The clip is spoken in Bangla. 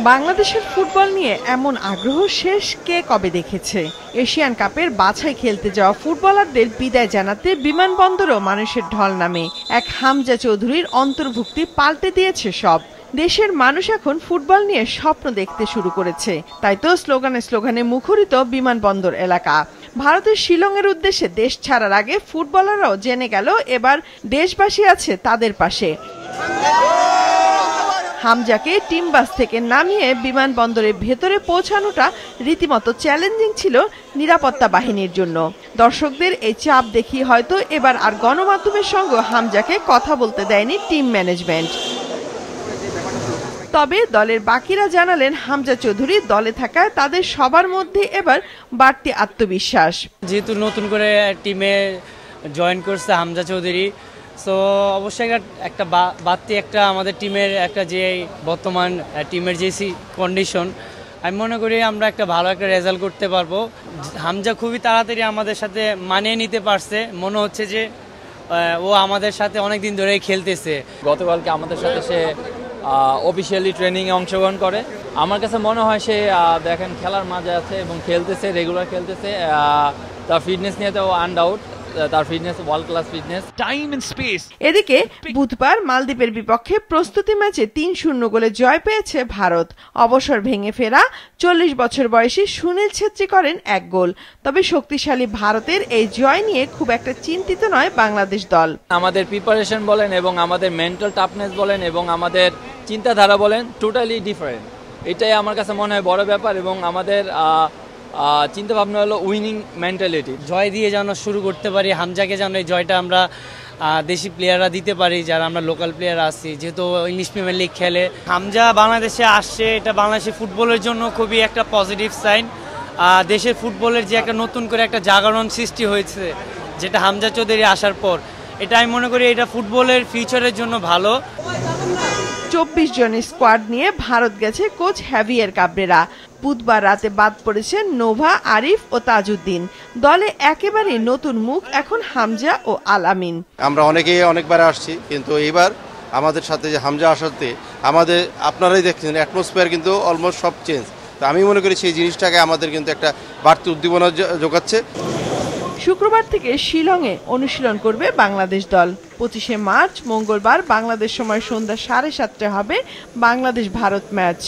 বাংলাদেশের ফুটবল নিয়ে এমন আগ্রহ শেষ কে কবে দেখেছে। এশিয়ান কাপের বাছাই খেলতে যাওয়া ফুটবলারদের বিদায় জানাতে বিমানবন্দরেও মানুষের ঢল নামে। এক হামজা চৌধুরীর অন্তর্ভুক্তি পাল্টে দিয়েছে সব। দেশের মানুষ এখন ফুটবল নিয়ে স্বপ্ন দেখতে শুরু করেছে। তাই তো স্লোগানে স্লোগানে মুখরিত বিমানবন্দর এলাকা। ভারতের শিলংয়ের উদ্দেশ্যে দেশ ছাড়ার আগে ফুটবলাররাও জেনে গেল এবার দেশবাসী আছে তাদের পাশে। হামজাকে টিম বাস থেকে নামিয়ে বিমানবন্দরের ভেতরে পৌঁছানোটা রীতিমতো চ্যালেঞ্জিং ছিল নিরাপত্তা বাহিনীর জন্য। দর্শকদের এই চাপ দেখিয়ে হয়তো এবার আর গণমাধ্যমের সঙ্গে হামজাকে কথা বলতে দেয়নি টিম ম্যানেজমেন্ট। তবে দলের বাকিরা জানালেন হামজা চৌধুরী দলে থাকায় তাদের সবার মধ্যে এবার বাড়তি আত্মবিশ্বাস। যেহেতু নতুন করে টিমে জয়েন করছে হামজা চৌধুরী, সো অবশ্যই একটা বাড়তি একটা আমাদের টিমের একটা যে বর্তমান টিমের যে কন্ডিশন, আমি মনে করি আমরা একটা ভালো একটা রেজাল্ট করতে পারবো। হামজা খুবই তাড়াতাড়ি আমাদের সাথে মানিয়ে নিতে পারছে, মনে হচ্ছে যে ও আমাদের সাথে অনেক দিন ধরেই খেলতেছে। গতকালকে আমাদের সাথে সে অফিসিয়ালি ট্রেনিংয়ে অংশগ্রহণ করে। আমার কাছে মনে হয় সে দেখেন খেলার মাঝে আছে এবং খেলতেছে, রেগুলার খেলতেছে। তার ফিটনেস নিয়ে তো আনডাউট, তার fitness world class fitness. Time and space. এদিকে বুধবার মালদ্বীপের বিপক্ষে প্রস্তুতি ম্যাচে ৩-০ গোলে জয় পেয়েছে ভারত। অবসর ভেঙে ফেরা ৪০ বছর বয়সী সুনীল ছেত্রী করেন ১ গোল। তবে শক্তিশালী ভারতের এই জয় নিয়ে খুব একটা চিন্তিত নয় বাংলাদেশ দল। আমাদের প্রিপারেশন বলেন এবং আমাদের মেন্টাল টাফনেস বলেন এবং আমাদের চিন্তাধারা বলেন টোটালি ডিফারেন্ট। এটাই আমার কাছে মনে হয় বড় ব্যাপার এবং আমাদের চিন্তা ভাবনা হলো উইনিং মেন্টালিটি। জয় দিয়ে যেন শুরু করতে পারি, হামজাকে যেন এই জয়টা আমরা দেশি প্লেয়াররা দিতে পারি, যারা আমরা লোকাল প্লেয়ার আছি, যেহেতু ইংলিশ প্রিমিয়ার লিগ খেলে। হামজা বাংলাদেশে আসছে, এটা বাংলাদেশের ফুটবলের জন্য খুবই একটা পজিটিভ সাইন। দেশের ফুটবলের যে একটা নতুন করে একটা জাগরণ সৃষ্টি হয়েছে যেটা হামজা চৌধুরী আসার পর, এটা আমি মনে করি এটা ফুটবলের ফিউচারের জন্য ভালো। ২৪ জনের স্কোয়াড নিয়ে ভারত গেছে কোচ হ্যাভিয়ার কাবরেরা। বুধবার রাতে বাদ পড়েছেন নোভা, আরিফ ও তাজউদ্দিন। দলে একেবারে নতুন মুখ এখন হামজা ও আল আমিন। আমরা অনেকেই অনেকবার আসছি, কিন্তু এইবার আমাদের সাথে যে হামজা আসাতে আমাদের আপনারাই দেখছেন অ্যাটমসফিয়ার কিন্তু অলমোস্ট সব চেঞ্জ। তো আমি মনে করি সেই জিনিসটাকে আমাদের কিন্তু একটা বাড়তি উদ্দীপনা যোগাচ্ছে। শুক্রবার থেকে শিলংয়ে অনুশীলন করবে বাংলাদেশ দল। ২৫শে মার্চ মঙ্গলবার বাংলাদেশ সময় সন্ধ্যা ৭:৩০ হবে বাংলাদেশ ভারত ম্যাচ।